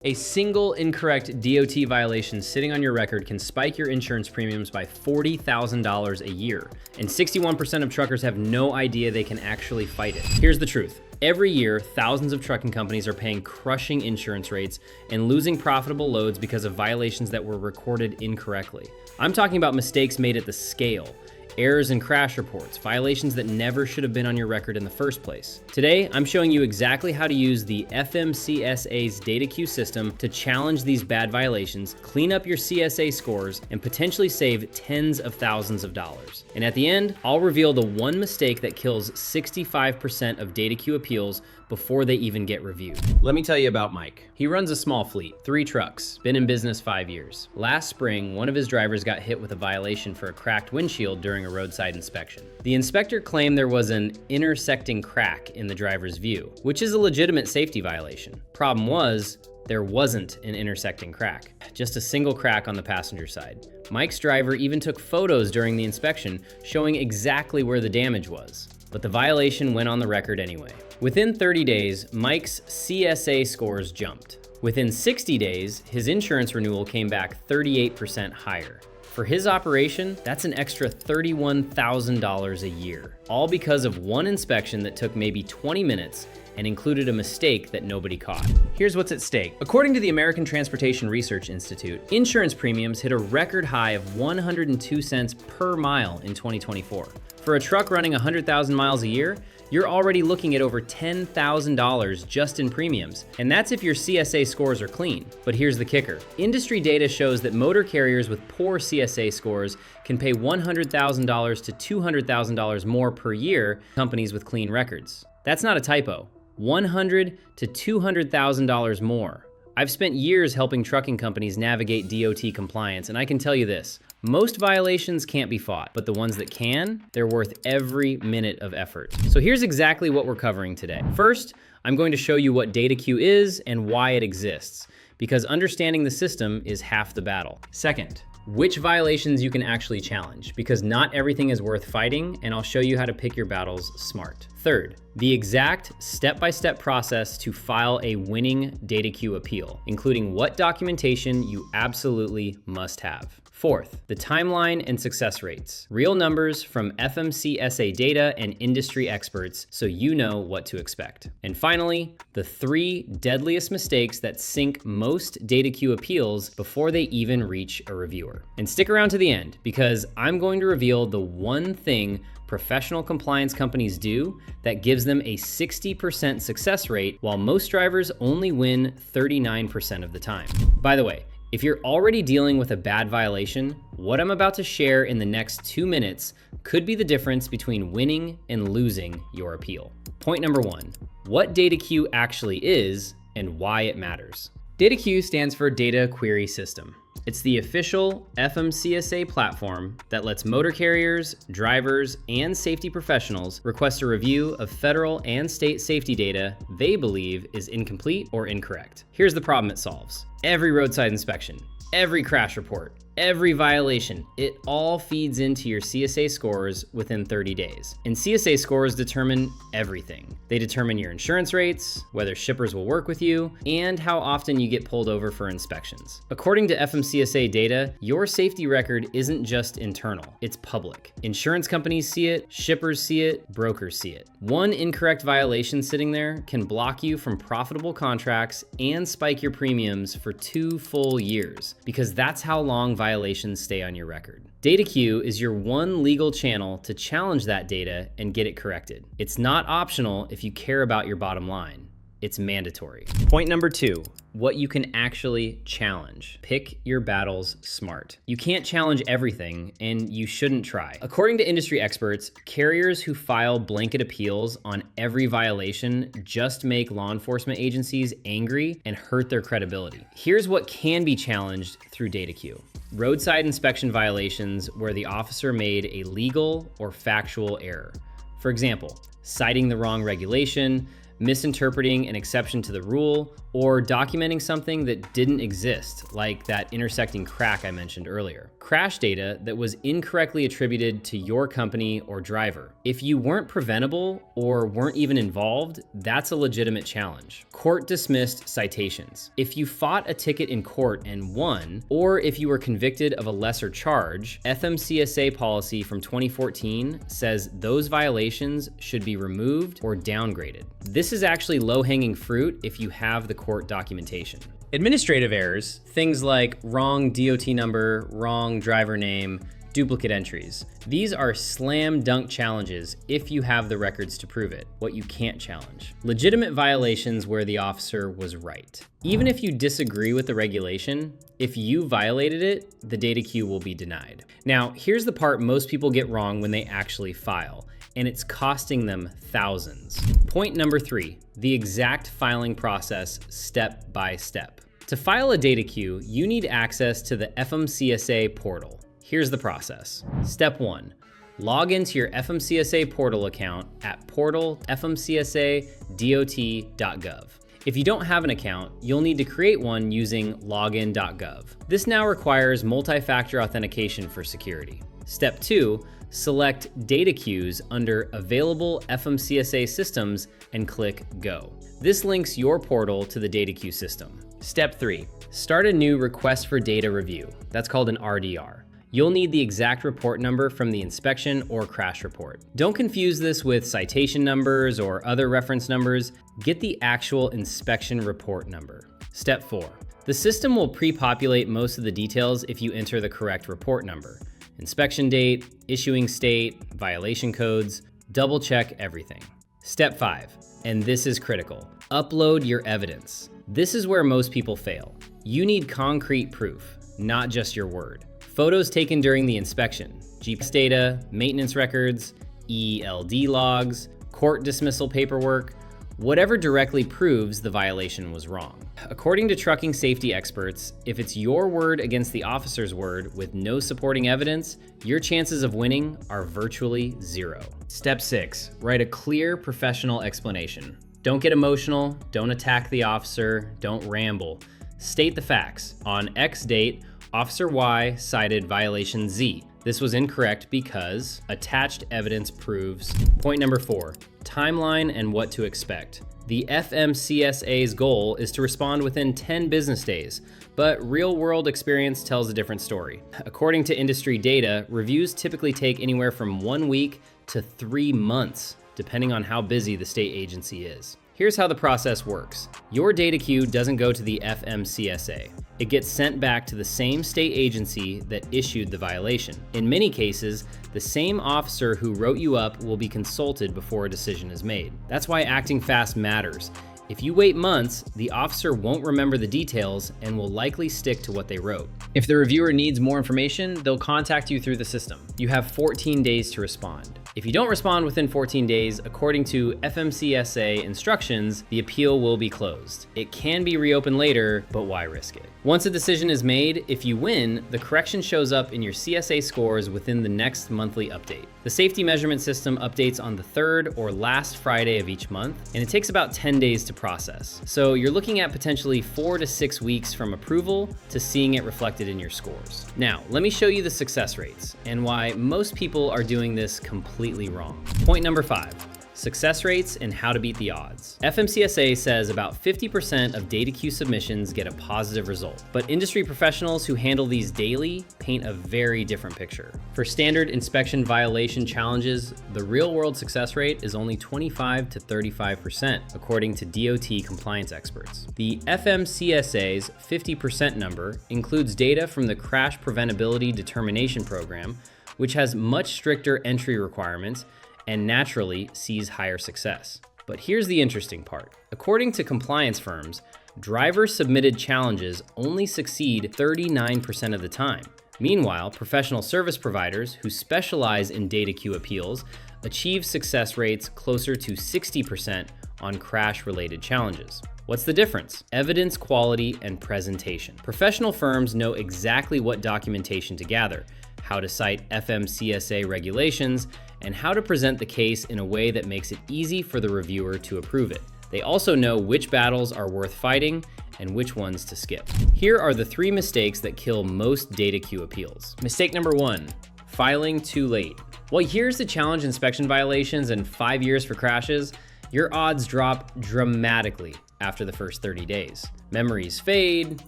A single incorrect DOT violation sitting on your record can spike your insurance premiums by $40,000 a year, and 61% of truckers have no idea they can actually fight it. Here's the truth. Every year, thousands of trucking companies are paying crushing insurance rates and losing profitable loads because of violations that were recorded incorrectly. I'm talking about mistakes made at the scale, errors and crash reports, violations that never should have been on your record in the first place. Today, I'm showing you exactly how to use the FMCSA's DataQ system to challenge these bad violations, clean up your CSA scores, and potentially save tens of thousands of dollars. And at the end, I'll reveal the one mistake that kills 65% of DataQ appeals before they even get reviewed. Let me tell you about Mike. He runs a small fleet, 3 trucks, been in business 5 years. Last spring, one of his drivers got hit with a violation for a cracked windshield during a roadside inspection. The inspector claimed there was an intersecting crack in the driver's view, which is a legitimate safety violation. Problem was, there wasn't an intersecting crack, just a single crack on the passenger side. Mike's driver even took photos during the inspection showing exactly where the damage was, but the violation went on the record anyway. Within 30 days, Mike's CSA scores jumped. Within 60 days, his insurance renewal came back 38% higher. For his operation, that's an extra $31,000 a year, all because of one inspection that took maybe 20 minutes and included a mistake that nobody caught. Here's what's at stake. According to the American Transportation Research Institute, insurance premiums hit a record high of 102 cents per mile in 2024. For a truck running 100,000 miles a year, you're already looking at over $10,000 just in premiums. And that's if your CSA scores are clean. But here's the kicker. Industry data shows that motor carriers with poor CSA scores can pay $100,000 to $200,000 more per year than companies with clean records. That's not a typo. $100,000 to $200,000 more. I've spent years helping trucking companies navigate DOT compliance, and I can tell you this. Most violations can't be fought, but the ones that can, they're worth every minute of effort. So here's exactly what we're covering today. First, I'm going to show you what DataQ is and why it exists, because understanding the system is half the battle. Second, which violations you can actually challenge, because not everything is worth fighting, and I'll show you how to pick your battles smart. Third, the exact step-by-step process to file a winning DataQ appeal, including what documentation you absolutely must have. Fourth, the timeline and success rates. Real numbers from FMCSA data and industry experts so you know what to expect. And finally, the 3 deadliest mistakes that sink most DataQ appeals before they even reach a reviewer. And stick around to the end, because I'm going to reveal the one thing professional compliance companies do that gives them a 60% success rate, while most drivers only win 39% of the time. By the way, if you're already dealing with a bad violation, what I'm about to share in the next 2 minutes could be the difference between winning and losing your appeal. Point number 1, what DataQ actually is and why it matters. DataQ stands for Data Query System. It's the official FMCSA platform that lets motor carriers, drivers, and safety professionals request a review of federal and state safety data they believe is incomplete or incorrect. Here's the problem it solves. Every roadside inspection, every crash report, every violation, it all feeds into your CSA scores within 30 days. And CSA scores determine everything. They determine your insurance rates, whether shippers will work with you, and how often you get pulled over for inspections. According to FMCSA data, your safety record isn't just internal, it's public. Insurance companies see it, shippers see it, brokers see it. One incorrect violation sitting there can block you from profitable contracts and spike your premiums for 2 full years, because that's how long violations stay on your record. DataQ is your one legal channel to challenge that data and get it corrected. It's not optional if you care about your bottom line. It's mandatory. Point number 2, what you can actually challenge. Pick your battles smart. You can't challenge everything, and you shouldn't try. According to industry experts, carriers who file blanket appeals on every violation just make law enforcement agencies angry and hurt their credibility. Here's what can be challenged through DataQ. Roadside inspection violations where the officer made a legal or factual error. For example, citing the wrong regulation, misinterpreting an exception to the rule, or documenting something that didn't exist, like that intersecting crack I mentioned earlier. Crash data that was incorrectly attributed to your company or driver. If you weren't preventable or weren't even involved, that's a legitimate challenge. Court-dismissed citations. If you fought a ticket in court and won, or if you were convicted of a lesser charge, FMCSA policy from 2014 says those violations should be removed or downgraded. This is actually low-hanging fruit if you have the court documentation. Administrative errors, things like wrong DOT number, wrong driver name, duplicate entries. These are slam dunk challenges if you have the records to prove it. What you can't challenge. Legitimate violations where the officer was right. Even if you disagree with the regulation, if you violated it, the DataQ will be denied. Now, here's the part most people get wrong when they actually file, and it's costing them thousands. Point number 3, the exact filing process step by step. To file a DataQ, you need access to the FMCSA Portal. Here's the process. Step 1, log into your FMCSA Portal account at portal.fmcsadot.gov. If you don't have an account, you'll need to create one using login.gov. This now requires multi-factor authentication for security. Step 2, select DataQs under Available FMCSA Systems and click Go. This links your portal to the DataQ system. Step 3, start a new Request for Data review. That's called an RDR. You'll need the exact report number from the inspection or crash report. Don't confuse this with citation numbers or other reference numbers. Get the actual inspection report number. Step 4, the system will pre-populate most of the details if you enter the correct report number. Inspection date, issuing state, violation codes, double check everything. Step 5, and this is critical, upload your evidence. This is where most people fail. You need concrete proof, not just your word. Photos taken during the inspection, GPS data, maintenance records, ELD logs, court dismissal paperwork, whatever directly proves the violation was wrong. According to trucking safety experts, if it's your word against the officer's word with no supporting evidence, your chances of winning are virtually 0. Step 6, write a clear professional explanation. Don't get emotional, don't attack the officer, don't ramble. State the facts. On X date, Officer Y cited violation Z. This was incorrect because attached evidence proves. Point number 4, timeline and what to expect. The FMCSA's goal is to respond within 10 business days, but real-world experience tells a different story. According to industry data, reviews typically take anywhere from 1 week to 3 months, depending on how busy the state agency is. Here's how the process works. Your DataQ doesn't go to the FMCSA. It gets sent back to the same state agency that issued the violation. In many cases, the same officer who wrote you up will be consulted before a decision is made. That's why acting fast matters. If you wait months, the officer won't remember the details and will likely stick to what they wrote. If the reviewer needs more information, they'll contact you through the system. You have 14 days to respond. If you don't respond within 14 days, according to FMCSA instructions, the appeal will be closed. It can be reopened later, but why risk it? Once a decision is made, if you win, the correction shows up in your CSA scores within the next monthly update. The safety measurement system updates on the 3rd or last Friday of each month, and it takes about 10 days to process. So you're looking at potentially 4 to 6 weeks from approval to seeing it reflected in your scores. Now, let me show you the success rates and why most people are doing this completely wrong. Point number 5. Success rates and how to beat the odds. FMCSA says about 50% of DataQ submissions get a positive result, but industry professionals who handle these daily paint a very different picture. For standard inspection violation challenges, the real-world success rate is only 25 to 35%, according to DOT compliance experts. The FMCSA's 50% number includes data from the Crash Preventability Determination Program, which has much stricter entry requirements and naturally sees higher success. But here's the interesting part. According to compliance firms, driver-submitted challenges only succeed 39% of the time. Meanwhile, professional service providers who specialize in DataQ appeals achieve success rates closer to 60% on crash-related challenges. What's the difference? Evidence quality and presentation. Professional firms know exactly what documentation to gather, how to cite FMCSA regulations, and how to present the case in a way that makes it easy for the reviewer to approve it. They also know which battles are worth fighting and which ones to skip. Here are the 3 mistakes that kill most DataQ appeals. Mistake number 1, filing too late. Well, here's the challenge inspection violations and 5 years for crashes. Your odds drop dramatically after the first 30 days. Memories fade,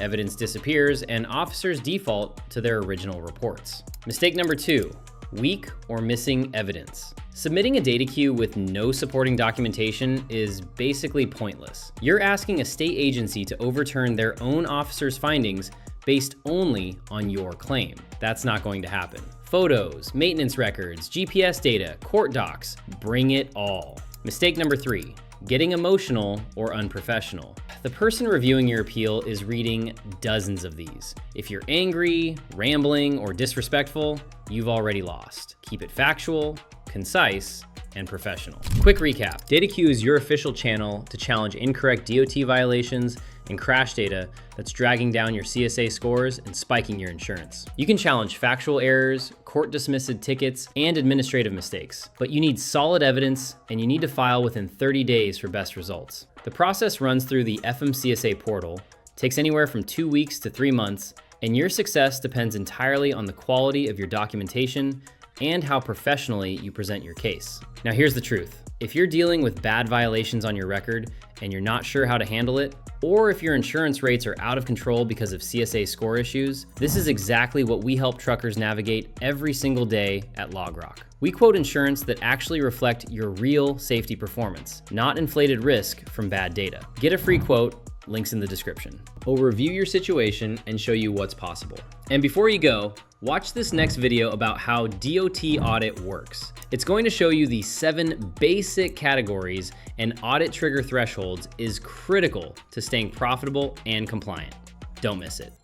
evidence disappears, and officers default to their original reports. Mistake number 2, weak or missing evidence. Submitting a DataQ with no supporting documentation is basically pointless. You're asking a state agency to overturn their own officer's findings based only on your claim. That's not going to happen. Photos, maintenance records, GPS data, court docs, bring it all. Mistake number 3, getting emotional or unprofessional. The person reviewing your appeal is reading dozens of these. If you're angry, rambling, or disrespectful, you've already lost. Keep it factual, concise, and professional. Quick recap. DataQ is your official channel to challenge incorrect DOT violations and crash data that's dragging down your CSA scores and spiking your insurance. You can challenge factual errors, court-dismissed tickets, and administrative mistakes, but you need solid evidence and you need to file within 30 days for best results. The process runs through the FMCSA Portal, takes anywhere from 2 weeks to 3 months, and your success depends entirely on the quality of your documentation and how professionally you present your case. Now here's the truth. If you're dealing with bad violations on your record and you're not sure how to handle it, or if your insurance rates are out of control because of CSA score issues, this is exactly what we help truckers navigate every single day at LogRock. We quote insurance that actually reflect your real safety performance, not inflated risk from bad data. Get a free quote, links in the description. We'll review your situation and show you what's possible. And before you go, watch this next video about how DOT audit works. It's going to show you the 7 basic categories and audit trigger thresholds is critical to staying profitable and compliant. Don't miss it.